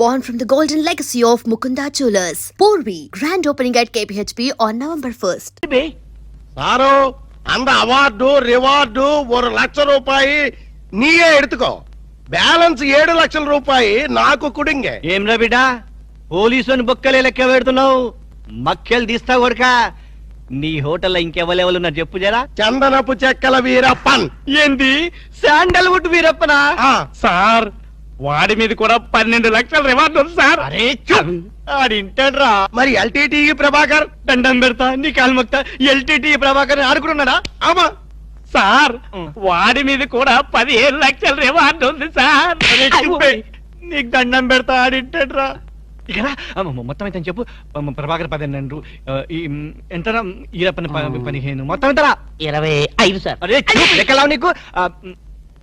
born from the golden legacy of Mukunda Jewelers. Porvi, grand opening at KPHP on November 1st. Sorrow அந்த award reward 1 லட்சம் ரூபாய் நீயே எடுத்துக்கோ. Balance 7 లక్షల రూపాయి నాకు కుడింగే. ఏమ్రా బిడ్డ పోలీసుని బొక్కలే లెక్క పెడుతున్నావు, మక్కెలు తీస్తావు కొడుక. నీ హోటల్లో ఇంకెవరెవరు ఉన్నారు చెప్పు జరా. చందనపు చెక్కల వీరప్పన్. ఏంది శాండల్వుడ్ వీరప్పనా? సార్ వాడి మీద కూడా 12 లక్షల రివార్డు ఉంది సార్. అరే ఆడింటాడ్రా. మరి ఎల్టీటీ ప్రభాకర్ దండం పెడతా నీ కాలు మొక్తా. ఎల్టీటీ ప్రభాకర్ ఆడుకున్నాడా? ఆమా సార్ వాడి మీద కూడా 15 లక్షల రివార్డు ఉంది సార్. నీకు దండం పెడతా ఆడింటాడ్రా. ఇక మొత్తం అయితే చెప్పు. ప్రభాకర్ 12, ఎంతరా ఈరప్పని 15, మొత్తం ఎంతరా? 25 సార్. అరే లెక్కలా నీకు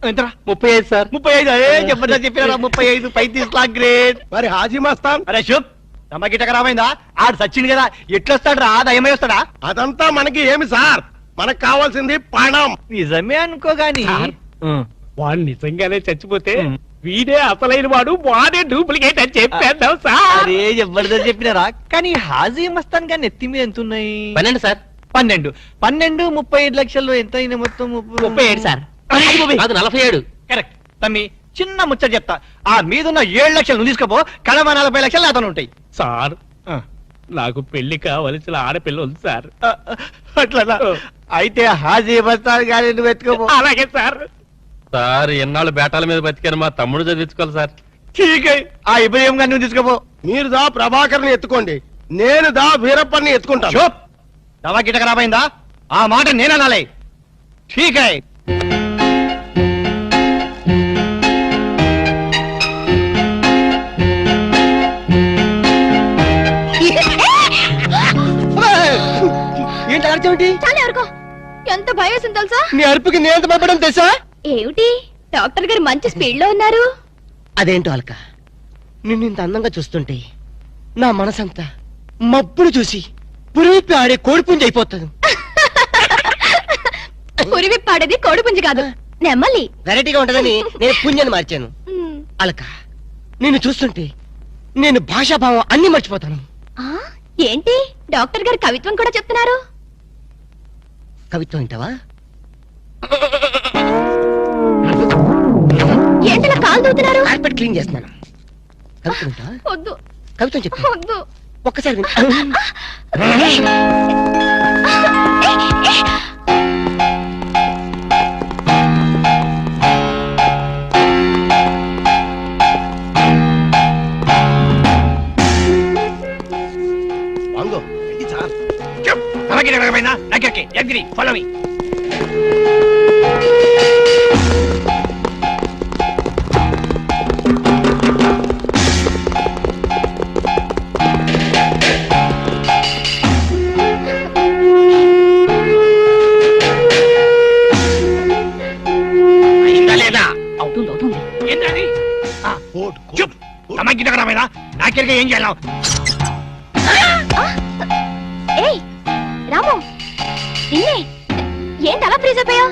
ఎంతరా? 35 సార్. 35. అదే చెప్పరా చెప్పినారా 35. 35 లాక్ గ్రేట్. మరి హాజీ మస్తాన్ అరే శుభ్ తమ్మకిట రామైందా? ఆడు సచ్చింది కదా, ఎట్లొస్తాడు రా? దయమై వస్తాడా? అదంతా మనకి ఏమి సార్, మనకు కావాల్సింది పణం. నిజమే అనుకో గాని వాడు నిజంగానే చచ్చిపోతే వీడే అసలైన వాడు, వాడే డూప్లికేట్ అని చెప్పేద్దాం సార్. అరే జబర్దస్త్ చెప్పినారా. కానీ హాజీ మస్తాన్ గాని ఎత్తి మీద ఎంత ఉన్నాయి? 12 సార్. 12 35 లక్షల్లో ఎంత అయినా మొత్తం? 37 సార్. అది 47. కరెక్ట్. తమ్మి చిన్న ముచ్చట చెప్తా. ఆ మీదున్న 7 లక్షలు నువ్వు తీసుకోపో, కడమ 40 లక్షలు అతను ఉంటాయి. సార్ నాకు పెళ్లి కావలసిన ఆడపిల్ల ఉంది సార్. అట్లా అయితే హాజీ మస్తాన్ గాని నువ్వు ఎత్తుకోపో. అలాగే సార్. సార్ ఎన్నాళ్ళు బేటాల మీద బతికాను, మా తమ్ముడు చదివించుకోవాలి సార్. ఠీక్. ఆ ఇబ్రహీం గారిని నువ్వు తీసుకోపో. మీరు దా ప్రభాకర్ని ఎత్తుకోండి, నేను దా వీరప్పన్ని ఎత్తుకుంటాను. చూప్ తవా గిటక రామైందా? ఆ మాట నేననాలే. ఠీక్. ఏంటి అర్చమేంటి? చాలా వరకు ఎంత భయం వేసింది తెలుసా? నీ అరుపుకి నేను ఎంత భయపడడం తెలుసా? ఏమిటి డాక్టర్ గారు మంచి స్పీడ్ లో ఉన్నారు? అదేంటో అల్క, నిన్ను ఇంత అందంగా చూస్తుంటే నా మనసంతా మబ్బులు చూసి పురివిప్పి ఆడే కోడిపుంజి అయిపోతుంది. పురివిప్పాడేది కోడిపుంజి కాదు, నెమ్మలి. వెరైటీగా ఉంటదని నేను పుంజని మార్చాను. అల్క, నిన్ను చూస్తుంటే నేను భాషాభావం అన్ని మర్చిపోతాను. ఏంటి డాక్టర్ గారు కవిత్వం కూడా చెప్తున్నారు? కవిత్వం వింటావా? ఏంటి కాలు దూతున్నారు? కార్పెట్ క్లీన్ చేస్తున్నాను. కవిత్వం వింటావా? వద్దు. కవిత్వం చెప్పు. వద్దు. ఒక్కసారి విను. వాంగో ఇది సార్. Follow me. అవుతుంది అవుతుంది. ఏంటది? గిటక రామైనా నాకెరగా ఏం చేయాలి? ఏయ్ రాము, నిన్నే. ఏంటి అలా ఫ్రీజ్ అయిపోయావు?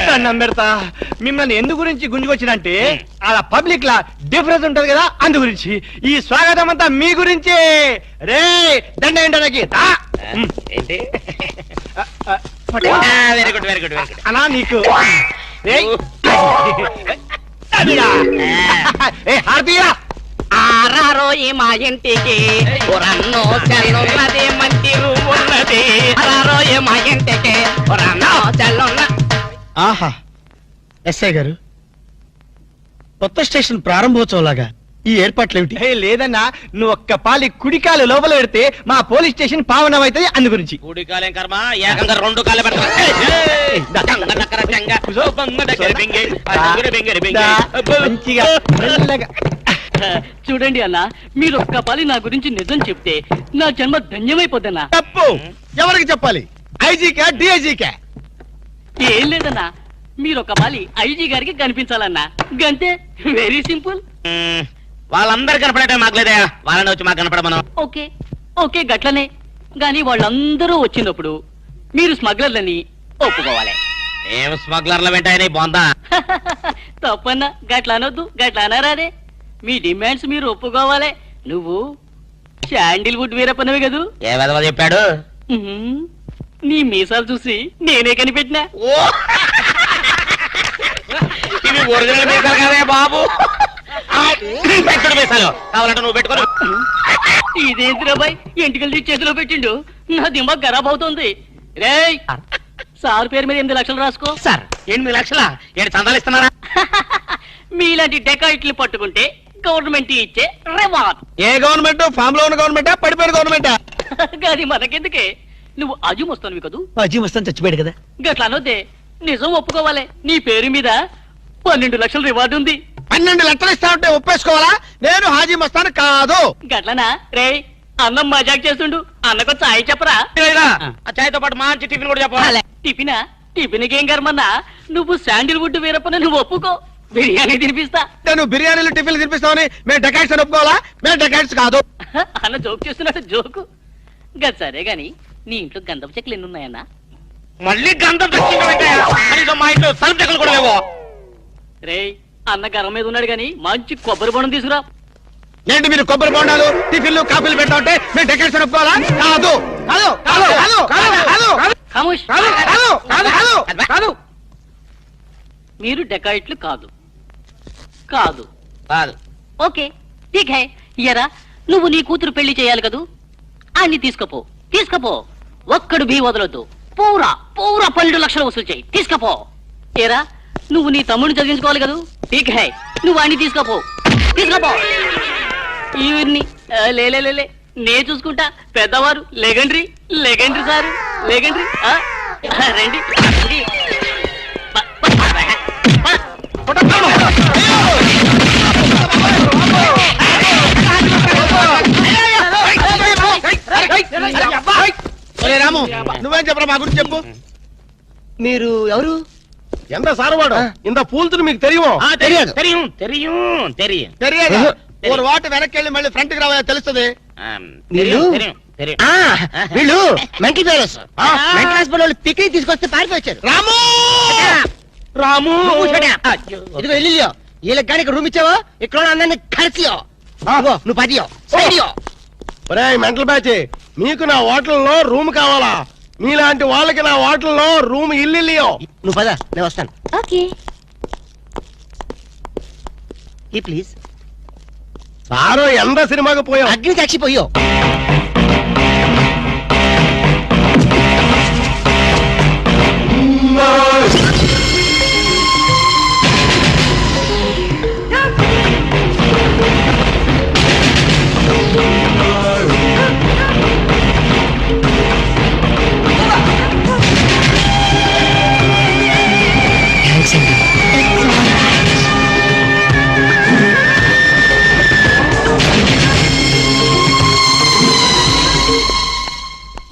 దండం పెడతా. మిమ్మల్ని ఎందు గురించి గుంజుకొచ్చినంటే అలా పబ్లిక్ లా డిఫరెన్స్ ఉంటది కదా, అందు గురించి. ఈ స్వాగతం అంతా మీ గురించే. రే దండ ఏంటనకి ఏంటి? వెరీ గుడ్ వెరీ గుడ్ అనా నీకు. హారతీయ ఆరారోయి మా ఇంటికి పురన్నో చెల్లున్నది మంచి ఉన్నది. ఆరారోయి మా ఇంటికి పురన్నో చెల్లున్న. ఆహా, ఎస్ఐ గారు, కొత్త స్టేషన్ ప్రారంభోత్సవంలాగా ఈ ఏర్పాట్లేమిటి? లేదన్నా, నువ్వు ఒక్క పాలి కుడికాలు లోపల పెడితే మా పోలీస్ స్టేషన్ పావనం అవుతుంది, అందు గురించి. కుడికాలేం కర్మ, ఏకంగా 2 కాలు మంచిగా మెల్లగా చూడండి అన్న మీరు ఒక్క పాలి నా గురించి నిజం చెప్తే నా జన్మ ధన్యమైపోద్దన్నా. తప్పు. ఎవరికి చెప్పాలి? ఐజీకా డిఐజీకా? ఏం లేదన్నా, మీరు ఒక పాలి ఐజీ గారికి కనిపించాలన్నా, గంతే. Very simple. వాళ్ళందరూ కనపడటం మాకులేదా, వాళ్ళని వచ్చి మాకు కనపడమను. ఓకే ఓకే గట్లనే. గాని వాళ్ళందరూ వచ్చినప్పుడు మీరు స్మగ్లర్లని ఒప్పుకోవాలి. ఏం స్మగ్లర్ల వెంటాయని బొందా. తప్పన్నా, గట్ల అనొద్దు, గట్ల అనరాదే. మీ డిమాండ్స్ మీరు ఒప్పుకోవాలి. నువ్వు శాండిల్వుడ్ వీరప్పనవి కదూ. ఏ విధవ చెప్పాడు? ఉహుం. నీ మీసాలు చూసి నేనే కనిపెట్టినా. ఇవి ఒరిజినల్ మీసాలు కదే బాబు. మీసాలు కావాలంటే నువ్వు పెట్టుకో. ఇదేంటి బాయ్, ఎంటికలు తీసి చేతిలో పెట్టిండు. నా దిమాగ్ ఖరాబ్ అవుతుంది. రేయ్, సార్ పేరు మీద 8 లక్షలు రాసుకో. సార్ 8 లక్షల ఏడు చందాలు ఇస్తున్నారా? మీలాంటి డెకాయిట్లు పట్టుకుంటే గవర్నమెంట్ ఇచ్చే రివార్డ్. ఏ గవర్నమెంట్? ఫామ్ లో ఉన్న గవర్నమెంటా, పడిపోయిన గవర్నమెంటా? అది మనకెందుకే, నువ్వు అజు వస్తాను కదూ. అజీ వస్తాను చచ్చిపోయాడు కదా. గట్లా అనొద్దే, నిజం ఒప్పుకోవాలి. నీ పేరు మీద 12 లక్షల రివార్డు ఉంది. 12 లక్షలు ఇస్తా ఉంటే ఒప్పేసుకోవాలా? నేను హాజీ మస్తాను కాదు. గట్లనా? రే, అన్నం మజాక్ చేస్తుండు. అన్నకు చాయ్ చెప్పరా? ఆ చాయ్తో పాటు మంచి టిఫిన్ కూడా చెప్పాలి. టిఫినా? టిఫిన్కి ఏం కర్మన్నా, నువ్వు శాండిల్వుడ్ వీరప్పని నువ్వు ఒప్పుకో, బిర్యానీ తినిపిస్తా. నేను బిర్యానీలు టిఫిన్లు తినిపిస్తామని మేము డెకాట్స్ అని ఒప్పుకోవాలా? మేము డెకాట్స్ కాదు. అన్న జోక్ చేస్తున్నట్టు జోకు. గది సరే గాని, నీ ఇంట్లో గంధపు చెక్కలు ఎన్ని ఉన్నాయన్నా? మళ్ళీ గంధం తెచ్చింది. మా ఇంట్లో సరుపు చెక్కలు కూడా లేవు. రే, అన్న గరం మీద ఉన్నాడు గాని మంచి కొబ్బరి బొండం తీసుకురా. ఏంటి మీరు కొబ్బరి బొండాలు టిఫిన్లు కాఫీలు పెట్టా ఉంటే మేము డెకాట్స్ అని ఒప్పుకోవాలా? కాదు కాదు కాదు కాదు కాదు కాదు ఖమోష్. కాదు కాదు కాదు కాదు. మీరు డెకాయిట్లు కాదు. కాదు కాదు. ఓకే, ఠీక్ హై. ఎరా, నువ్వు నీ కూతురు పెళ్లి చేయాలి కదూ, అన్ని తీసుకపో. తీసుకపో, ఒక్కడు భీ వదలొద్దు. పూరా పూరా 12 లక్షలు వసూలు చేయి. తీసుకపో. ఏరా, నువ్వు నీ తమ్ముడిని చదివించుకోవాలి కదూ, ఠీక్ హై. నువ్వు అన్ని తీసుకపో. తీసుకపో. ఈవిడ్ని లే నే చూసుకుంటా. పెద్దవారు లెగండ్రీ లెగండ్రీ సార్ లెగండ్రీ. రండి రండి. ఒరే రాము, నువ్వేం చెప్పరా మా గురించి చెప్పు. మీరు ఎవరు? ఎంత సారవాడు ఇంత పూల్తుని మీకు తెలియమో? తెలియదు. తెలియం తెలియం తెలియం తెలియదు. ఒక వాటి వెనక్కి వెళ్ళి మళ్ళీ ఫ్రంట్ కి రావాలో తెలుస్తుంది. వీళ్ళు మెంటల్ ఫెలోస్. మెంటల్ హాస్పిటల్ వాళ్ళు పిక్నిక్ తీసుకొస్తే పారిపోయారు. రాము రాము ఇదిగో వెళ్ళియో, వీళ్ళకి కానీ రూమ్ ఇచ్చావో ఇక్కడ అందరినీ కలిసియో. నువ్వు పదియో సైడియో. ఒరే మెంటల్ బ్యాచ్, మీకు నా హోటల్లో రూమ్ కావాలా? మీలాంటి వాళ్ళకి నా హోటల్లో రూమ్ ఇల్లు. నువ్వు పద, నేను వస్తాను. ఓకే. ఈ ప్లీజ్. సారో ఎంత సినిమాకి పోయాం. అగ్ని సాక్షిపోయో.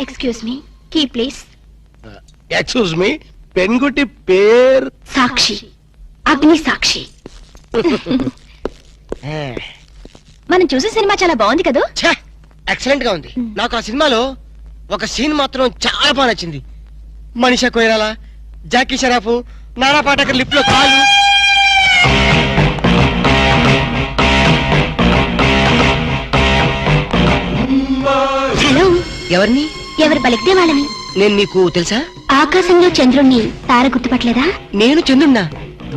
Excuse me, key please. Excuse me, పెన్గుటి పేరు సాక్షి, అగ్ని సాక్షి. మనం చూసే సినిమా చాలా బాగుంది కదా. ఎక్సలెంట్ గా ఉంది. నాకు ఆ సినిమాలో ఒక సీన్ మాత్రం చాలా బాగా నచ్చింది. మనీషా కొయిరాలా, జాకీ షరాఫ్, నానా పాటకర్ లిప్ లో కాలు. హలో, ఎవరిని? ఎవరు పలికితే వాళ్ళని. నేను నీకు తెలుసా? ఆకాశంలో చంద్రుణ్ణి తార గుర్తుపట్టలేదా? నేను చంద్రున్నా.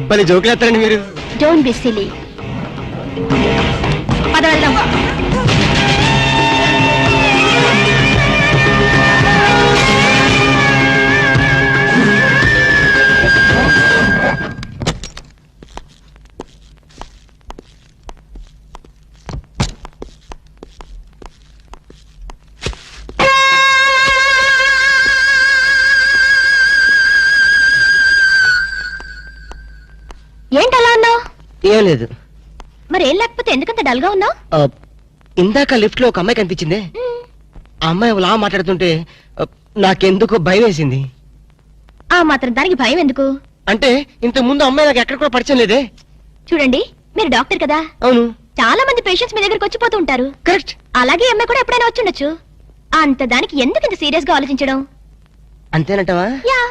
భలే జోకులేస్తారండి మీరు. Don't be silly. పద వెళ్దాం. ఏంటలా అన్నావు? ఏం లేదు. మరేం లేకపోతే ఎందుకంత డల్ గా ఉన్నావు? ఇందాక లిఫ్ట్ లో ఒక అమ్మాయి కనిపించింది. ఆ అమ్మాయి అలా మాట్లాడుతుంటే నాకెందుకో భయం వేసింది. ఆ మాత్రం దానికి భయం ఎందుకు? అంటే ఇంతకు ముందు అమ్మాయి నాకు ఎక్కడ కూడా పరిచయం లేదే. చూడండి, మీరు డాక్టర్ కదా. అవును. చాలా మంది పేషెంట్స్ మీ దగ్గరకు వచ్చిపోతూ ఉంటారు. కరెక్ట్. అలాగే అమ్మాయి కూడా ఎప్పుడైనా వచ్చుండొచ్చు. అంత దానికి ఎందుకు ఇంత సీరియస్ గా ఆలోచించడం? అంతేనంటావా? యా.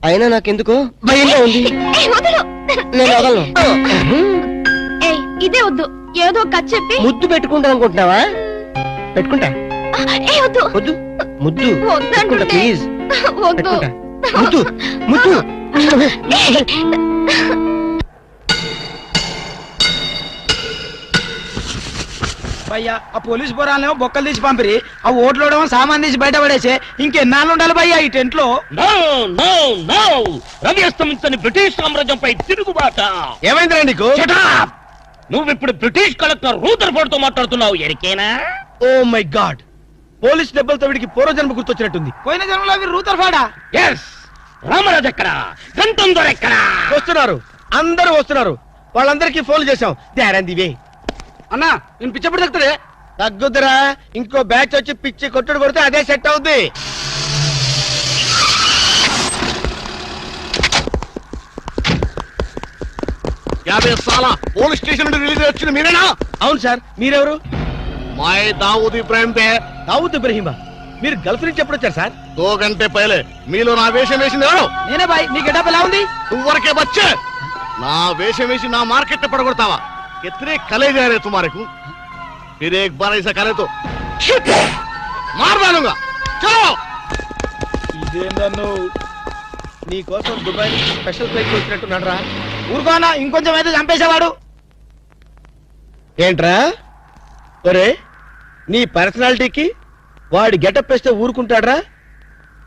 అయినా నాకెందుకో భయంగా ఉంది. ఏయ్, వదలు. నేను వదలను. ఏయ్, ఇదే వద్దు. ఏదో ఒక కథ చెప్పి ముద్దు పెట్టుకుంటాను అనుకుంటున్నావా? పెట్టుకుంటా. ఏయ్, వద్దు. వద్దు. ముద్దు వద్దు పెట్టుకుంటా, అంటుంటే. ప్లీజ్. వద్దు. పెట్టుకుంటా. ముద్దు ముద్దు. భయ్యా ఆ పోలీస్ పోరాలేమో బొక్కలు తీసి పంపిరి, ఆ ఓట్లోడేమో సామాన్ తీసి బయట పడేసే. ఇంకెన్నాళ్ళు ఉండాలి భయ్యా ఈ టెంట్ లో? రవి అస్తమించని బ్రిటిష్ సామ్రాజ్యంపై తిరుగుబాట. ఏమైందిరా నీకు? నువ్వు ఇప్పుడు బ్రిటిష్ కలెక్టర్ రూదర్ఫోర్డ్ తో మాట్లాడుతున్నావు, ఎరికేనా? ఓ మై గాడ్, పోలీస్ దెబ్బలతో వీడికి పూర్వజన్మ గుర్తొచ్చినట్టుంది. పోయిన జన్మలో మీరు రూతర్ఫాడా? ఎస్. రామరాజు ఎక్కడా? గంటం దొరెక్కడా? వస్తున్నారు, అందరూ వస్తున్నారు. వాళ్ళందరికీ ఫోన్ చేశాం. They are on the way. అన్నా నేను పిచ్చప్పుడు తగ్గుతాడే. తగ్గుద్దురా, ఇంకో బ్యాచ్ వచ్చి పిచ్చి కొట్టుడు కొడితే అదే సెట్ అవుద్ది. పోలీస్ స్టేషన్ నుండి రిలీజ్ వచ్చిన మీరేనా? అవును సార్, మీరెవరు? మాయ్ దావూద్ ఇబ్రాహిం తే. దావూద్ ఇబ్రహీమా, మీరు గల్ఫ్ నుంచి ఎప్పుడు వచ్చారు సార్? 2 గంటే పైలే. మీలో నా వేషం వేసింది ఎవరు? నేనే బాయ్. నీ గెటప్ ఎలా ఉంది? నువ్వరకే బచ్చే. నా వేషం వేసి నా మార్కెట్ పడగొడతావా? कितने कले जा रहे तुम्हारे को? फिर एक बार ऐसा करे तो मार डालूंगा. चलो. ఇదేందన్ను నీకోసం దుబాయ్ నుంచి స్పెషల్ ఫ్లైట్ వచ్చినట్టున్నాడు రా. ఊరుకోనా, ఇంకొంచెం అయితే చంపేసేవాడు. ఏంట్రా ఒరే, నీ పర్సనాలిటీకి వాడి గెటప్ వేస్తే ఊరుకుంటాడ్రా?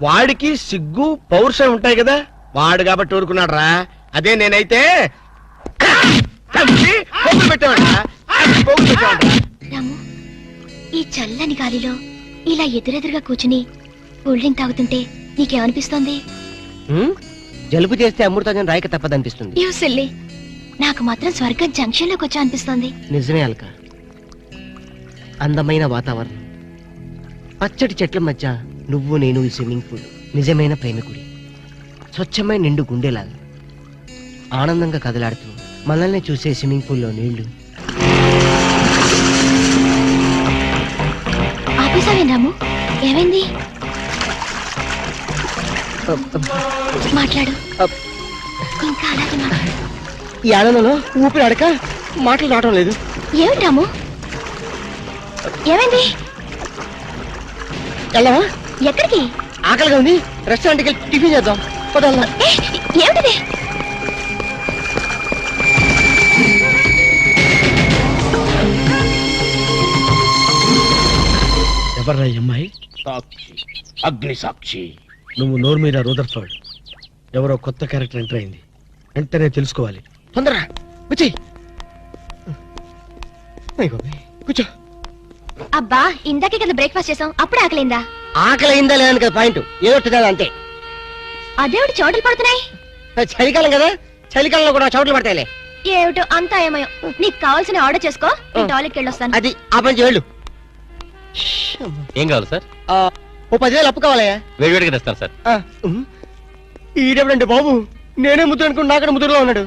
వాడికి సిగ్గు పౌరుషం ఉంటాయి కదా, వాడు కాబట్టి ఊరుకున్నాడు రా. అదే నేనైతే పెట్టేవాడ్రా. రాము, ఈ చల్లని గాలిలో ఇలా ఎదురెదురుగా కూర్చుని కూల్ డ్రింక్ తాగుతుంటే నీకేమనిపిస్తోంది? జలుబు చేస్తే అమృతం రాయక తప్పదనిపిస్తుంది. యూ సిల్లీ, నాకు మాత్రం స్వర్గం జంక్షన్ లోకి వచ్చా అనిపిస్తోంది. నిజమే అల్క. అందమైన వాతావరణం, పచ్చటి చెట్ల మధ్య నువ్వు నేను ఈ స్విమ్మింగ్ పూల్ నిజమైన ప్రేమికుడి. స్వచ్ఛమైన నిండు గుండెలాగా ఆనందంగా కదలాడుతూ మనల్ని చూసే స్విమ్మింగ్ పూల్లో నీళ్లు. ఆపేసావేం రాము? ఏమైంది? మాట్లాడు, ఇంకా అలాగే మాట్లాడు. ఈ ఆనందంలో ఊపిరి అడక మాటలు రావడం లేదు. ఏమిటి రాము, ఏమైంది? వెళ్ళవా? ఎక్కడికి? ఆకలిగా ఉంది, రెస్టారెంట్కి వెళ్ళి టిఫిన్ చేద్దాం. వదలనా? ఏమిటిది? ఎవర్రా ఈ అమ్మాయి? సాక్షి, అగ్ని సాక్షి. నువ్వు నోరు మీద రూదర్ఫోర్డ్, ఎవరో కొత్త క్యారెక్టర్ ఎంటర్ అయింది. వెంటనే తెలుసుకోవాలి. తొందరగా వచ్చి కూర్చో. అబ్బా, ఇందాకే కదా బ్రేక్ఫాస్ట్ చేసాం, అప్పుడు ఆకలిందా? ఆకలి అయిందా లేదని కదా పాయింట్, ఏదో తినాలి అంతే. అదేవిటి చోటలు పడుతున్నాయి. చలికాలం కదా, చలికాలంలో కూడా చోట్లు పడతాయిలే. ఏమిటో అంతా ఏమయో. నీకు కావాల్సిన ఆర్డర్ చేసుకో, నేను టాయిలెట్కి వెళ్ళొస్తాను. అది ఆ పని చేళ్ళు. ఏం కావాలి సార్? ఓ 10,000 అప్పు కావాలయ్యా. వేడివేడిగా తెస్తాను సార్. ఈడెవడండి బాబు, నేనే ముద్దు అనుకుని నాకడ ముద్దులో ఉన్నాడు.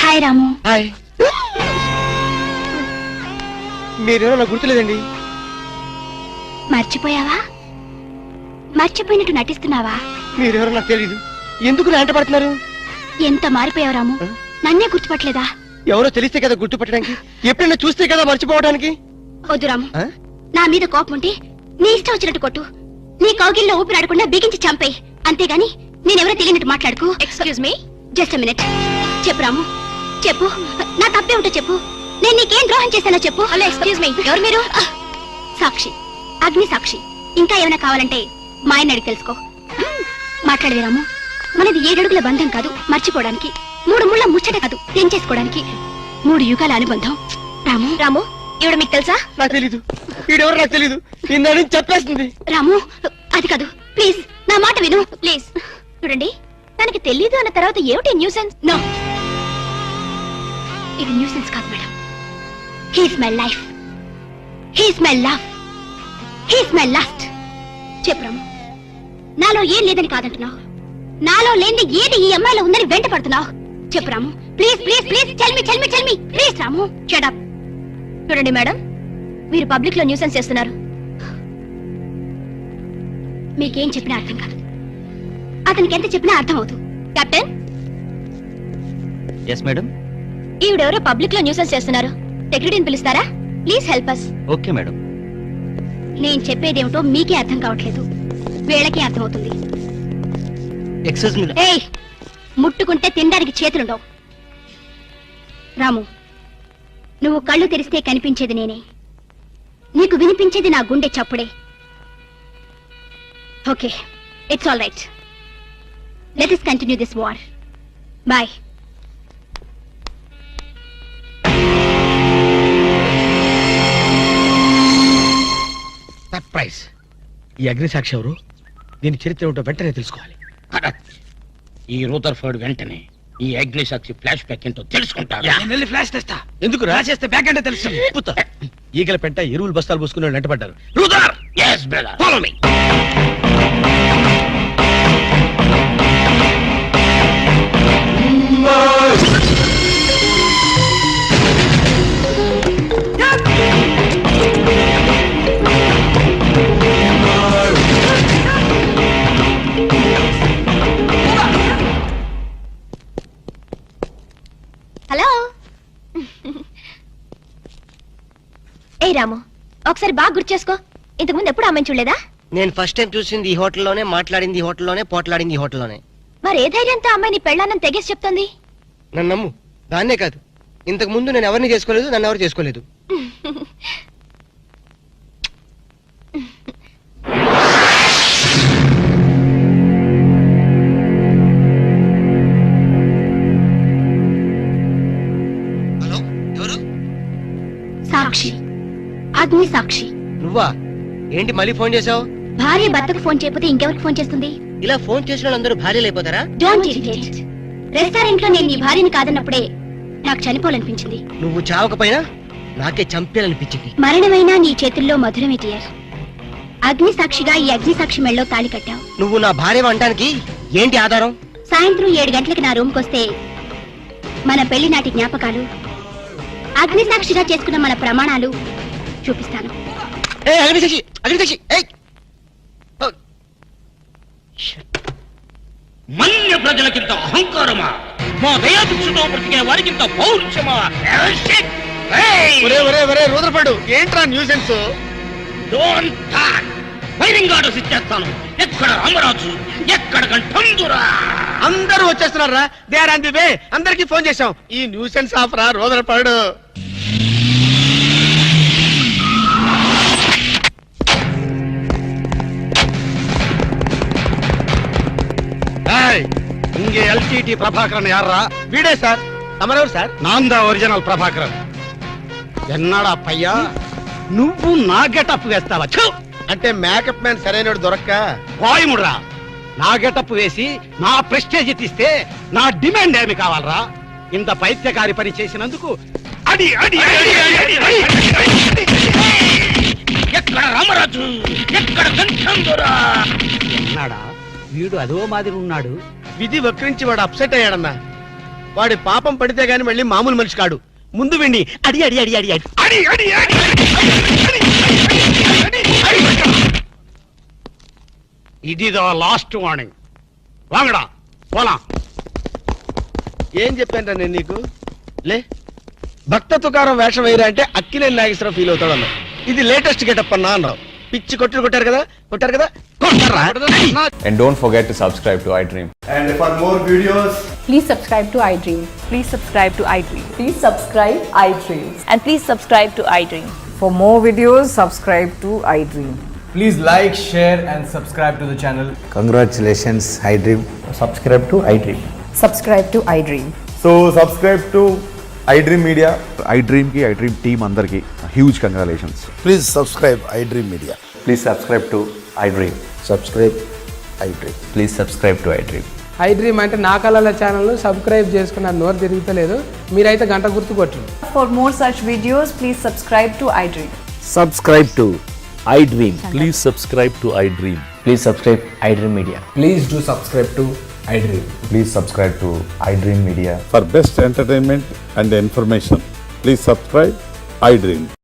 హాయ్ రాము. హాయ్. మీరేమో నాకు గుర్తులేదండి. మర్చిపోయావా? మర్చిపోయినట్టు నటిస్తున్నావా? మీరెవరో నాకు తెలీదు. ఎందుకు నా వెంట పడుతున్నారు? ఎంత మారిపోయావు రాము, నన్నే గుర్తుపట్టలేదా? ఎవరో తెలిస్తే కదా గుర్తుపట్టడానికి, ఎప్పుడైనా చూస్తే కదా మర్చిపోవడానికి. వద్దు రాము, నా మీద కోపం ఉంటే నీ ఇష్టం వచ్చినట్టు కొట్టు, నీ కౌగిల్లో ఊపిరాడకుండా బిగించి చంపేయి. అంతేగాని నేనెవరో తెలియనట్టు మాట్లాడుకో. Excuse me, just minute. చెప్పు రాము, చెప్పు. నా తప్పే ఉంటే చెప్పు. నేను నీకేం ద్రోహం చేశానో చెప్పు. హలో, ఎక్స్క్యూజ్ మీ, ఎవరు మీరు? సాక్షి, అగ్ని సాక్షి. ఇంకా ఏమైనా కావాలంటే మా ఆయన అడిగి తెలుసుకో. మాట్లాడవే రాము, మనది 7 అడుగుల బంధం కాదు మర్చిపోవడానికి, 3 ముళ్ళ ముచ్చట కాదు తెంచేసుకోవడానికి, 3 యుగాల అనుబంధం. రాము, రాము, ఇవిడ మీకు తెలుసా? నాకు తెలీదు. ఈడెవరు నాకు తెలీదు. ఇందని చెప్పేస్తుంది. రాము, అది కాదు, ప్లీజ్ నా మాట విను, ప్లీజ్. చూడండి, తనకి తెలీదు అన్న తర్వాత ఏమిటి న్యూసెన్స్? నో, ఇది న్యూసెన్స్ కాదు madam. He's my life, he's my love, he's my last. చెప్పు రాము, నాలో ఏం లేదని కాదంటున్నావు, నాలో లేని ఏది ఈ అమ్మాయిలో ఉందని వెంట పడుతున్నావు. చెప్పు Ramu, please please please tell me please. Ramu, shut up. చూడండి మేడం, మీరు పబ్లిక్ లో న్యూసెన్స్ చేస్తున్నారు. మీకేం చెప్పినా అర్థం కాదు, అతనికి ఎంత చెప్పినా అర్థం అవుతుంది. Captain, yes madam. ఈవిడెవరో పబ్లిక్ లో న్యూసెన్స్ చేస్తున్నారు. సెక్రటరీని పిలుస్తారా? Please help us. Okay madam. నేను చెప్పేదేమిటో మీకే అర్థం కావట్లేదు, వీళ్ళకే అర్థం అవుతుంది. Excuse me. ఏయ్, ముట్టుకుంటే తినడానికి చేతులుండవు. రాము, నువ్వు కళ్ళు తెరిస్తే కనిపించేది నేనే, నీకు వినిపించేది నా గుండె చప్పుడే. Okay, it's all right. Let us continue this war. Bye. Surprise. ఈ అగ్నిసాక్షి ఎవరు? దీని చరిత్ర ఏమిటో వెంటనే తెలుసుకోవాలి. ఈ రూదర్ఫర్డ్ వెంటనే ఈ అగ్నిసాక్షి ఫ్లాష్ బ్యాక్ ఏంటో తెలుసుకుంటారు. నేను వెళ్ళి ఫ్లాష్ తెస్తా. ఎందుకు రాసేస్తే బ్యాక్ అంటే తెలుసు. ఈగల పెంట ఎరువులు బస్తాలు పూసుకుని వెంటబడ్డారు. Brother, yes brother, follow me. Hello. ఏ రాము, ఒకసారి బాగా గుర్తు చేసుకో, ఇంతకుముందు ఎప్పుడు అమ్మాయిని చూడలేదా? నేను ఫస్ట్ టైం చూసింది ఈ హోటల్లోనే, మాట్లాడింది ఈ హోటల్లోనే, పోట్లాడింది ఈ హోటల్లోనే. మరి ఏ ధైర్యంతో అమ్మాయిని పెళ్ళానని తెగేసి చెప్తుంది? నన్ను నమ్ము, దాన్నే కాదు, ఇంతకు ముందు నేను ఎవరిని చేసుకోలేదు, నన్ను ఎవరు చేసుకోలేదు. హలో, ఎవరు? సాక్షి, అగ్ని సాక్షి. నువ్వా? ఏంటి మళ్ళీ ఫోన్ చేసావు? భార్య భర్తకు ఫోన్ చేయకపోతే ఇంకెవరికి ఫోన్ చేస్తుంది? ఇలా ఫోన్ చేసిన వాళ్ళందరూ భార్యలు అయిపోతారా? Don't irritate. రెస్టారెంట్ లో నేను నీ భార్యని కాదన్నప్పుడే నాకు చనిపోవాలనిపించింది. నువ్వు చావకపోయినా నాకే చంపేయాలనిపించింది. మరణమైనా నీ చేతుల్లో మధురమే డియర్. అగ్ని సాక్షిగా ఈ అగ్ని సాక్షి మెళ్ళలో తాళి కట్టావు. నువ్వు నా భార్య అనడానికి ఏంటి ఆధారం? సాయంత్రం 7 గంటలకు నా రూమ్కి వస్తే మన పెళ్లి నాటి జ్ఞాపకాలు, అగ్ని సాక్షిగా చేసుకున్న మన ప్రమాణాలు చూపిస్తాను. అగ్నిసాక్షి, అగ్నిసాక్షి, ఏయ్! మన్య ప్రజలకింత అహంకారమా? మా దయాభిక్షతో బ్రతికే వారికింత పౌరుషమా? రూదర్ఫర్డ్, ఏంట్రా nuisance? Don't talk. Wiring orders ఇచ్చేస్తాను. ఎక్కడ రామరాజు, ఎక్కడ గంటందురా? అందరూ వచ్చేస్తున్నారా? They are on the way. అందరికి ఫోన్ చేశాం. ఈ న్యూసెన్స్ ఆఫ్ రా రూదర్ఫర్డ్. இங்க எல்டிடி பிரபாகரன் யாரா? వీడే సార్. తమరెవరు సార్? நான் தான் ఒరిజినల్ ప్రభాకరన్. ఎన్నాడా పయ్యా, నువ్వు నా గెటప్ వేస్తావా? అంటే మేకప్ మ్యాన్ సరైనడు దొరక్క వాయుముడ్రా. నా గెటప్ వేసి నా ప్రెస్టేజ్ తీస్తే నా డిమాండ్ ఏమి కావాలరా? ఇంత పైత్యకారి పని చేసినందుకు అడి అడి అడి అడి అడి. ఎక్కడ రామరాజు, ఎక్కడ గంటందురా? ఎన్నాడా వీడు అదో మాదిరి ఉన్నాడు. విధి వక్రించి వాడు అప్సెట్ అయ్యాడన్నా. వాడి పాపం పడితే గాని మళ్ళీ మామూలు మనిషి కాడు. ముందు విండి అడి అడి అడి అడి అడి అడి అడి అడి ఇదిదో లాస్ట్ వార్నింగ్. వాంగడా పోలా. ఏం చెప్పాను నేను నీకు? లే, భక్త తుకారం వేషం వేయరా అంటే అక్కినేని నాగేశ్వరరావు ఫీల్ అవుతాడు అన్నావు. ఇది లేటెస్ట్ గెటప్ అన్నా అన్నావు. పిచ్చి కొట్టుడు కొట్టారు కదా, కొట్టారా? And don't forget to subscribe to iDream. And for more videos, please subscribe to iDream. Please subscribe to iDream. Please subscribe iDream. And please subscribe to iDream. For more videos, subscribe to iDream. Please like, share and subscribe to the channel. Congratulations, iDream. Subscribe to iDream. Subscribe to iDream. so subscribe to iDream Media. iDream ki iDream team andarki huge congratulations. Please subscribe iDream Media. Please subscribe to iDream. Subscribe iDream. Please subscribe to iDream. I dream అంటే నా కళల channel subscribe చేసుకున్న నోరు తిరుగుతలేదు. మీరైతే గంట గుర్తు కొట్టండి. For more such videos, please subscribe to iDream. Subscribe to iDream. Please subscribe to iDream. Please subscribe iDream Media. Please do subscribe to iDream. Please subscribe to iDream Media. For best entertainment and information, please subscribe iDream.